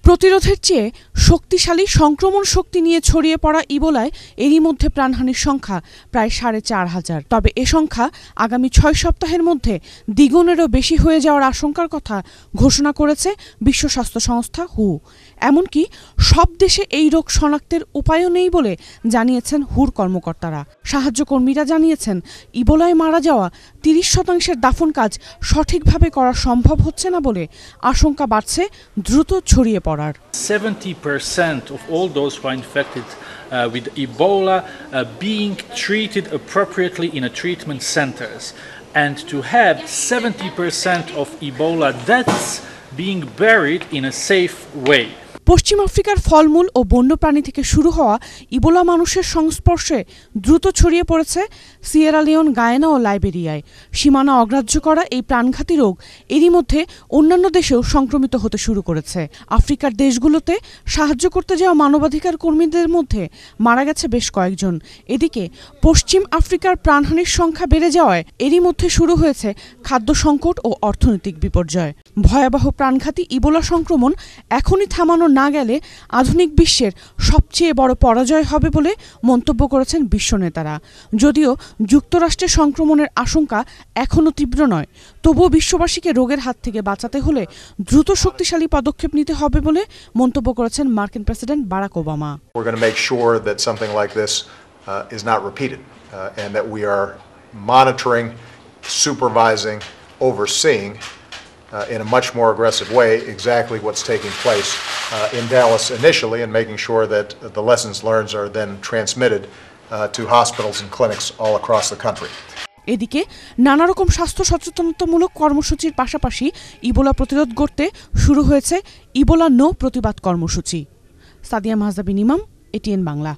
প্রতিরোধের চেয়ে শক্তিশালী সংক্রমণ শক্তি নিয়ে ছড়িয়ে পড়া ইবোলায় এরই মধ্যে প্রাণহানির সংখ্যা প্রায় ৪,৫০০। তবে এ সংখ্যা আগামী ৬ সপ্তাহের মধ্যে দ্বিগুণেরও বেশি হয়ে যাওয়ার আশঙ্কার কথা ঘোষণা করেছে বিশ্ব স্বাস্থ্য সংস্থা হু। এমনকি সব দেশে এই রোগ শনাক্তের উপায়ও নেই বলে জানিয়েছেন হুর কর্মকর্তারা। সাহায্যকর্মীরা জানিয়েছেন, ইবোলায় মারা যাওয়া ৩০% দাফন কাজ সঠিকভাবে করা সম্ভব হচ্ছে না বলে আশঙ্কা বাড়ছে দ্রুত ছড়িয়ে পড়ার। 70% of all those who are infected with Ebola being treated appropriately in a treatment centers, and to have 70% of Ebola deaths being buried in a safe way. পশ্চিম আফ্রিকার ফলমূল ও বন্যপ্রাণী থেকে শুরু হওয়া ইবোলা মানুষের সংস্পর্শে দ্রুত ছড়িয়ে পড়েছে সিয়েরা লিওন, গায়ানা ও লাইবেরিয়ায়। সীমানা অগ্রাহ্য করা এই প্রাণঘাতী রোগ এরই মধ্যে অন্যান্য দেশেও সংক্রমিত হতে শুরু করেছে। আফ্রিকার দেশগুলোতে সাহায্য করতে যাওয়া মানবাধিকার কর্মীদের মধ্যে মারা গেছে বেশ কয়েকজন। এদিকে পশ্চিম আফ্রিকার প্রাণহানির সংখ্যা বেড়ে যাওয়ায় এরই মধ্যে শুরু হয়েছে খাদ্য সংকট ও অর্থনৈতিক বিপর্যয়। ভয়াবহ প্রাণঘাতী ইবোলা সংক্রমণ এখনই থামানো না গেলে আধুনিক বিশ্বের সবচেয়ে বড় পরাজয় হবে বলে মন্তব্য করেছেন বিশ্ব নেতারা। যদিও যুক্তরাষ্ট্রে সংক্রমণের আশঙ্কা এখনও তীব্র নয়, তবুও বিশ্ববাসীকে রোগের হাত থেকে বাঁচাতে হলে দ্রুত শক্তিশালী পদক্ষেপ নিতে হবে বলে মন্তব্য করেছেন মার্কিন president Barack Obama. We're going to make sure that something like this is not repeated and that we are monitoring, supervising, overseeing in a much more aggressive way exactly what's taking place in Dallas initially, and making sure that the lessons learned are then transmitted to hospitals and clinics all across the country. এদিকে নানা রকম স্বাস্থ্য সচেতনতামূলক কর্মসূচির পাশাপাশি Ebola প্রতিরোধ করতে শুরু হয়েছে ইবোলা নো প্রতিবাদ কর্মসূচি। সাদিয়া মাহজাবিন ইমাম, এটিএন বাংলা।